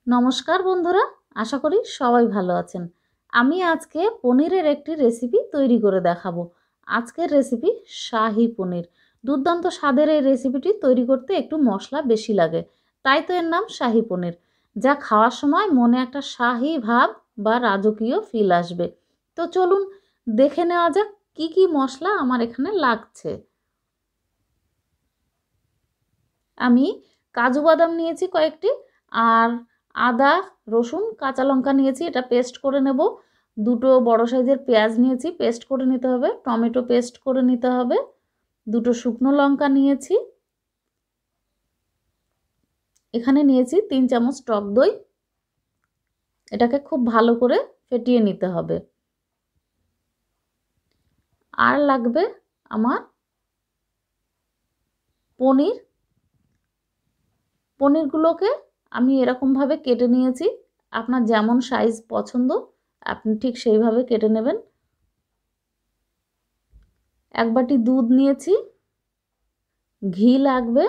নমস্কার বন্ধুরা, আশা করি সবাই ভালো আছেন। আমি আজকে পনিরের একটি রেসিপি তৈরি করে দেখাবো। আজকের রেসিপি শাহি পনির। দুর্দান্ত স্বাদের এই রেসিপিটি তৈরি করতে একটু মশলা বেশি লাগে, তাই তো এর নাম শাহি পনির। যা খাওয়ার সময় মনে একটা শাহি ভাব বা রাজকীয় ফিল আসবে। তো চলুন দেখে নেওয়া যাক কি কি মশলা আমার এখানে লাগছে। আমি কাজু বাদাম নিয়েছি কয়েকটি, আর আদা, রসুন, কাঁচা লঙ্কা নিয়েছি, এটা পেস্ট করে নেব। দুটো বড় সাইজের পেঁয়াজ নিয়েছি, পেস্ট করে নিতে হবে। টমেটো পেস্ট করে নিতে হবে। দুটো শুকনো লঙ্কা নিয়েছি। এখানে নিয়েছি 3 চামচ টক দই। এটাকে খুব ভালো করে ফেটিয়ে নিতে হবে। আর লাগবে আমার পনির। পনিরগুলোকে আমি এরকমভাবে কেটে নিয়েছি। আপনার যেমন সাইজ পছন্দ আপনি ঠিক সেইভাবে কেটে নেবেন। এক বাটি দুধ নিয়েছি, ঘি লাগবে,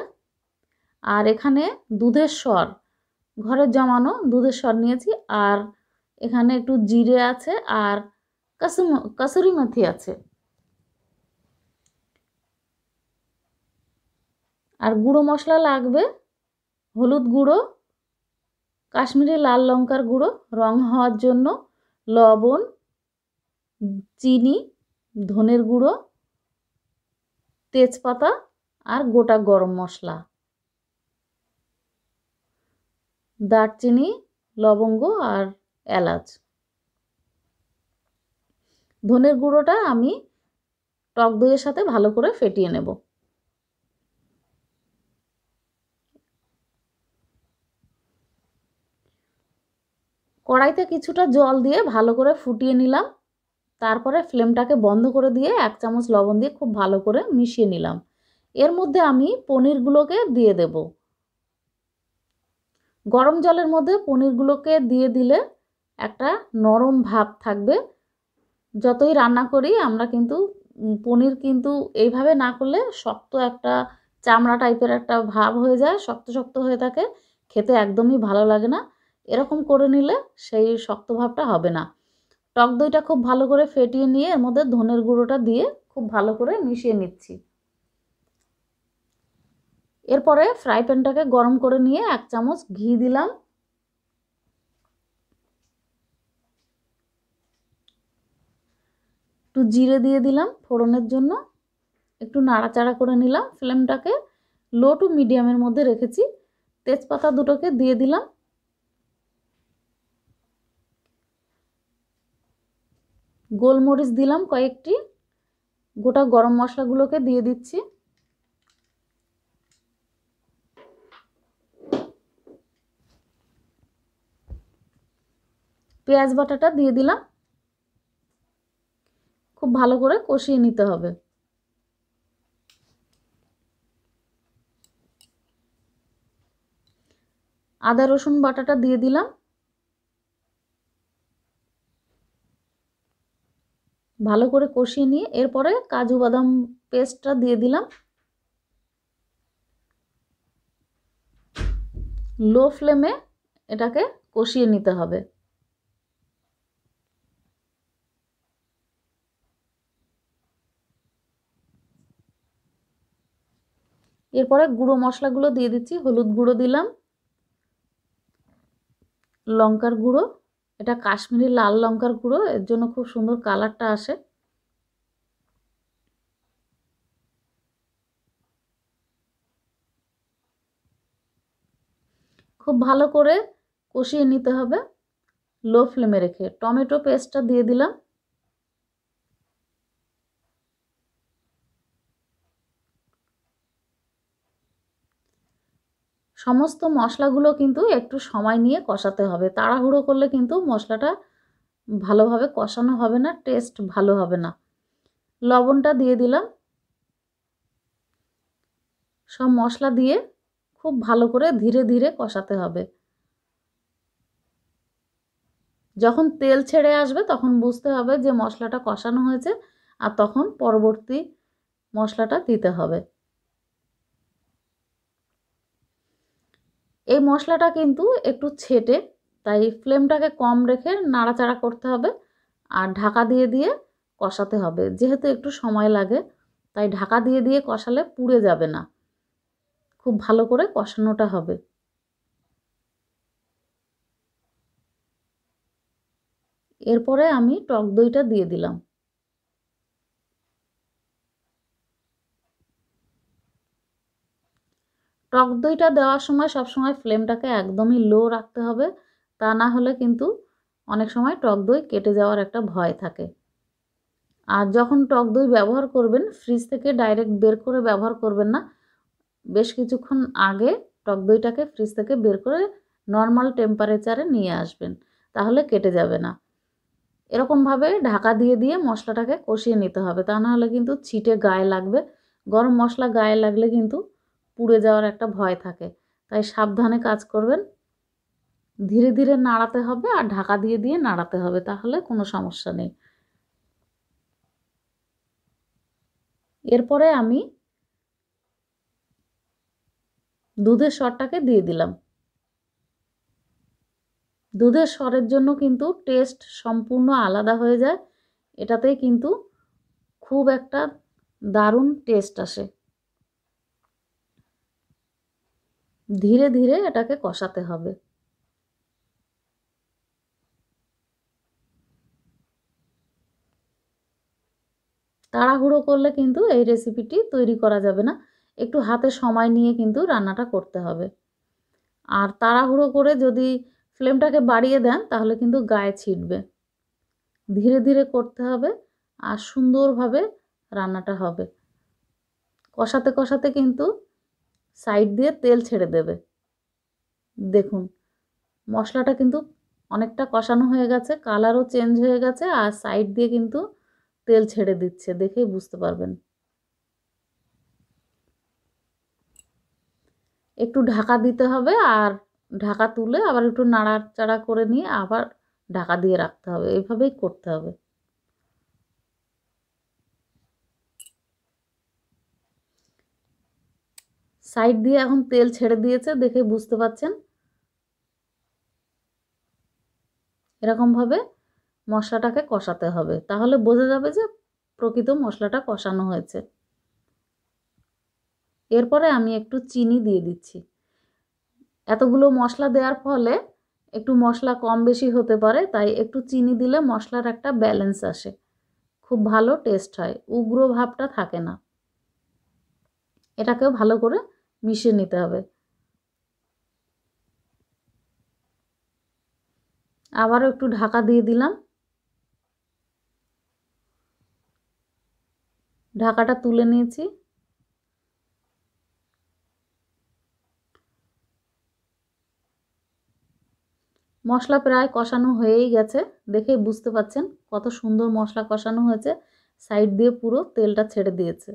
আর এখানে দুধের সর, ঘরের জমানো দুধের সর নিয়েছি, আর এখানে একটু জিরে আছে, আর কসুরি মেথি আছে, আর গুঁড়ো মশলা লাগবে হলুদ গুঁড়ো, কাশ্মীরি লাল লঙ্কার গুঁড়ো রং হওয়ার জন্য, লবণ, চিনি, ধনের গুঁড়ো, তেজপাতা, আর গোটা গরম মশলা, দারচিনি, লবঙ্গ, আর এলাচ। ধনের গুঁড়োটা আমি টক দইয়ের সাথে ভালো করে ফেটিয়ে নেব। কড়াইতে কিছুটা জল দিয়ে ভালো করে ফুটিয়ে নিলাম। তারপরে ফ্লেমটাকে বন্ধ করে দিয়ে 1 চামচ লবণ দিয়ে খুব ভালো করে মিশিয়ে নিলাম। এর মধ্যে আমি পনিরগুলোকে দিয়ে দেব। গরম জলের মধ্যে পনিরগুলোকে দিয়ে দিলে একটা নরম ভাব থাকবে। যতই রান্না করি আমরা কিন্তু পনির কিন্তু এইভাবে না করলে শক্ত একটা চামড়া টাইপের একটা ভাব হয়ে যায়, শক্ত শক্ত হয়ে থাকে, খেতে একদমই ভালো লাগে না। এরকম করে নিলে সেই শক্ত ভাবটা হবে না। টক দইটা খুব ভালো করে ফেটিয়ে নিয়ে এর মধ্যে ধনের গুঁড়োটা দিয়ে খুব ভালো করে মিশিয়ে নিচ্ছি। এরপরে ফ্রাই প্যানটাকে গরম করে নিয়ে 1 চামচ ঘি দিলাম, একটু জিরে দিয়ে দিলাম ফোড়নের জন্য, একটু নাড়াচাড়া করে নিলাম। ফ্লেমটাকে লো টু মিডিয়ামের মধ্যে রেখেছি। তেজপাতা দুটোকে দিয়ে দিলাম, গোলমরিচ দিলাম কয়েকটি, গোটা গরম মশলাগুলোকে দিয়ে দিচ্ছি, পেঁয়াজ বাটাটা দিয়ে দিলাম। খুব ভালো করে কষিয়ে নিতে হবে। আদা রসুন বাটাটা দিয়ে দিলাম, ভালো করে কষিয়ে নিয়ে এরপরে কাজু বাদাম পেস্টটা দিয়ে দিলাম। লো ফ্লেমে এটাকে কষিয়ে নিতে হবে। এরপরে গুঁড়ো মশলাগুলো দিয়ে দিচ্ছি। হলুদ গুঁড়ো দিলাম, লঙ্কার গুঁড়ো, এটা কাশ্মীরি লাল লঙ্কার গুঁড়ো, এর জন্য খুব সুন্দর কালারটা আসে। খুব ভালো করে কষিয়ে নিতে হবে লো ফ্লেমে রেখে। টমেটো পেস্টটা দিয়ে দিলাম, সমস্ত মশলাগুলো কিন্তু একটু সময় নিয়ে কষাতে হবে। তাড়াহুড়ো করলে কিন্তু মশলাটা ভালোভাবে কষানো হবে না, টেস্ট ভালো হবে না। লবণটা দিয়ে দিলাম। সব মশলা দিয়ে খুব ভালো করে ধীরে ধীরে কষাতে হবে। যখন তেল ছেড়ে আসবে তখন বুঝতে হবে যে মশলাটা কষানো হয়েছে, আর তখন পরবর্তী মশলাটা দিতে হবে। এই মশলাটা কিন্তু একটু ছেটে, তাই ফ্লেমটাকে কম রেখে নাড়াচাড়া করতে হবে আর ঢাকা দিয়ে দিয়ে কষাতে হবে। যেহেতু একটু সময় লাগে তাই ঢাকা দিয়ে দিয়ে কষালে পুড়ে যাবে না, খুব ভালো করে কষানোটা হবে। এরপরে আমি টক দইটা দিয়ে দিলাম। টক দইটা দেওয়ার সময় সবসময় ফ্লেমটাকে একদমই লো রাখতে হবে, তা না হলে কিন্তু অনেক সময় টক দই কেটে যাওয়ার একটা ভয় থাকে। আর যখন টক দই ব্যবহার করবেন ফ্রিজ থেকে ডাইরেক্ট বের করে ব্যবহার করবেন না, বেশ কিছুক্ষণ আগে টক দইটাকে ফ্রিজ থেকে বের করে নর্মাল টেম্পারেচারে নিয়ে আসবেন, তাহলে কেটে যাবে না। এরকমভাবে ঢাকা দিয়ে দিয়ে মশলাটাকে কষিয়ে নিতে হবে, তা না হলে কিন্তু ছিটে গায়ে লাগবে। গরম মশলা গায়ে লাগলে কিন্তু পুড়ে যাওয়ার একটা ভয় থাকে, তাই সাবধানে কাজ করবেন। ধীরে ধীরে নাড়াতে হবে আর ঢাকা দিয়ে দিয়ে নাড়াতে হবে, তাহলে কোনো সমস্যা নেই। এরপরে আমি দুধের সরটাকে দিয়ে দিলাম। দুধের সরের জন্য কিন্তু টেস্ট সম্পূর্ণ আলাদা হয়ে যায়, এটাতেই কিন্তু খুব একটা দারুণ টেস্ট আসে। ধীরে ধীরে এটাকে কষাতে হবে। তাড়াহুড়ো করলে কিন্তু এই রেসিপিটি তৈরি করা যাবে না, একটু হাতে সময় নিয়ে কিন্তু রান্নাটা করতে হবে। আর তাড়াহুড়ো করে যদি ফ্লেমটাকে বাড়িয়ে দেন তাহলে কিন্তু গায়ে ছিটবে। ধীরে ধীরে করতে হবে আর সুন্দরভাবে রান্নাটা হবে। কষাতে কষাতে কিন্তু সাইড দিয়ে তেল ছেড়ে দেবে। দেখুন মশলাটা কিন্তু অনেকটা কষানো হয়ে গেছে, কালারও চেঞ্জ হয়ে গেছে আর সাইড দিয়ে কিন্তু তেল ছেড়ে দিচ্ছে, দেখেই বুঝতে পারবেন। একটু ঢাকা দিতে হবে আর ঢাকা তুলে আবার একটু নাড়াচাড়া করে নিয়ে আবার ঢাকা দিয়ে রাখতে হবে, এইভাবেই করতে হবে। সাইড দিয়ে এখন তেল ছেড়ে দিয়েছে, দেখে বুঝতে পাচ্ছেন। এরকমভাবে মশলাটাকে কষাতে হবে, তাহলে বোঝা যাবে যে প্রকৃত মশলাটা কষানো হয়েছে। এরপরে আমি একটু চিনি দিয়ে দিচ্ছি। এতগুলো মশলা দেওয়ার ফলে একটু মশলা কম বেশি হতে পারে, তাই একটু চিনি দিলে মশলার একটা ব্যালেন্স আসে, খুব ভালো টেস্ট হয়, উগ্র ভাবটা থাকে না। এটাকেও ভালো করে মিশিয়ে নিতে হবে। আবারও একটু ঢাকা দিয়ে দিলাম। ঢাকাটা তুলে নিয়েছি। মশলা প্রায় কষানো হয়েই গেছে, দেখেই বুঝতে পাচ্ছেন কত সুন্দর মশলা কষানো হয়েছে, সাইড দিয়ে পুরো তেলটা ছেড়ে দিয়েছে।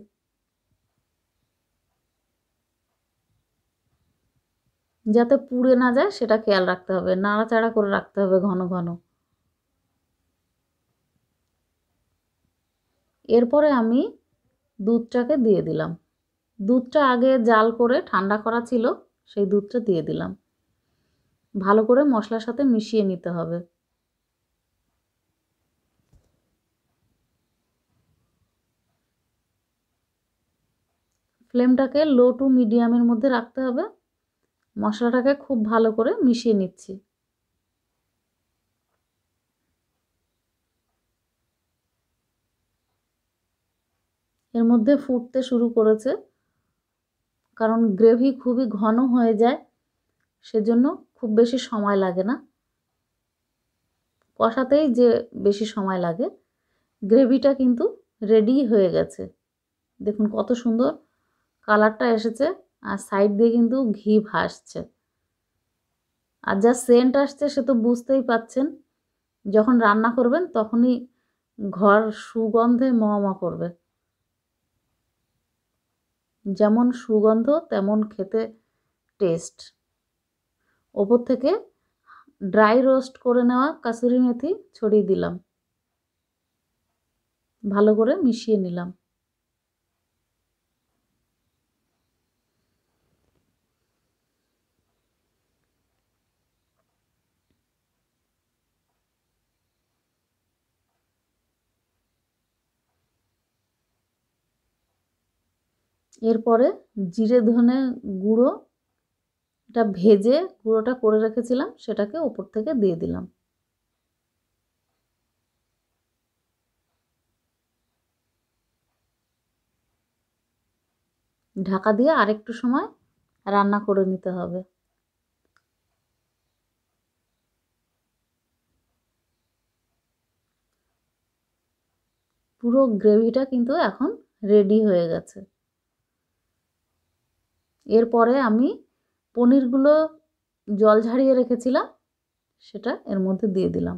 যাতে পুড়ে না যায় সেটা খেয়াল রাখতে হবে, নাড়াচাড়া করে রাখতে হবে ঘন ঘন। এরপরে আমি দুধটাকে দিয়ে দিলাম। দুধটা আগে জাল করে ঠান্ডা করা ছিল, সেই দুধটা দিয়ে দিলাম। ভালো করে মশলার সাথে মিশিয়ে নিতে হবে। ফ্লেমটাকে লো টু মিডিয়ামের মধ্যে রাখতে হবে। মশলাটাকে খুব ভালো করে মিশিয়ে নিচ্ছি। এর মধ্যে ফুটতে শুরু করেছে, কারণ গ্রেভি খুবই ঘন হয়ে যায়, সেজন্য খুব বেশি সময় লাগে না, কষাতেই যে বেশি সময় লাগে। গ্রেভিটা কিন্তু রেডি হয়ে গেছে, দেখুন কত সুন্দর কালারটা এসেছে আর সাইড দিয়ে কিন্তু ঘি ভাসছে। আর যা সেন্ট আসছে সে তো বুঝতেই পাচ্ছেন, যখন রান্না করবেন তখনই ঘর সুগন্ধে মহমা করবে। যেমন সুগন্ধ তেমন খেতে টেস্ট। ওপর থেকে ড্রাই রোস্ট করে নেওয়া কাসুরি মেথি ছড়িয়ে দিলাম, ভালো করে মিশিয়ে নিলাম। এরপরে জিরে ধনে গুঁড়ো এটা ভেজে গুঁড়োটা করে রেখেছিলাম সেটাকে ওপর থেকে দিয়ে দিলাম। ঢাকা দিয়ে আরেকটু সময় রান্না করে নিতে হবে। পুরো গ্রেভিটা কিন্তু এখন রেডি হয়ে গেছে। এরপরে আমি পনিরগুলো জল ঝারিয়ে রেখেছিলাম সেটা এর মধ্যে দিয়ে দিলাম।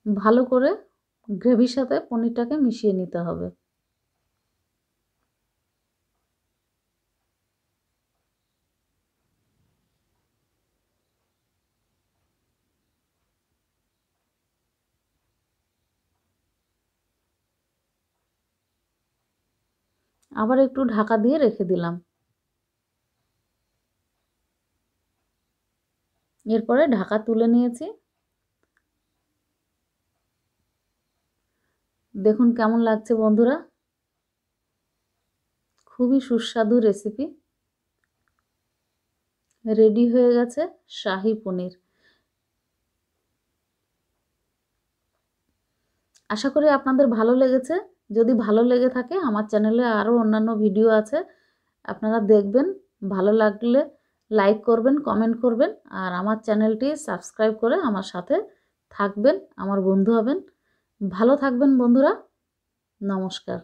ভালো করে গ্রেভির সাথে পনিরটাকে মিশিয়ে নিতে হবে। আবার একটু ঢাকা দিয়ে রেখে দিলাম। এরপরে ঢাকা তুলে নিয়েছি। দেখুন কেমন লাগছে বন্ধুরা, খুবই সুস্বাদু রেসিপি রেডি হয়ে গেছে শাহী পনির। আশা করি আপনাদের ভালো লেগেছে। যদি ভালো লেগে থাকে আমার চ্যানেলে আরও অন্যান্য ভিডিও আছে, আপনারা দেখবেন। ভালো লাগলে লাইক করবেন, কমেন্ট করবেন, আর আমার চ্যানেলটি সাবস্ক্রাইব করে আমার সাথে থাকবেন, আমার বন্ধু হবেন। ভালো থাকবেন বন্ধুরা, নমস্কার।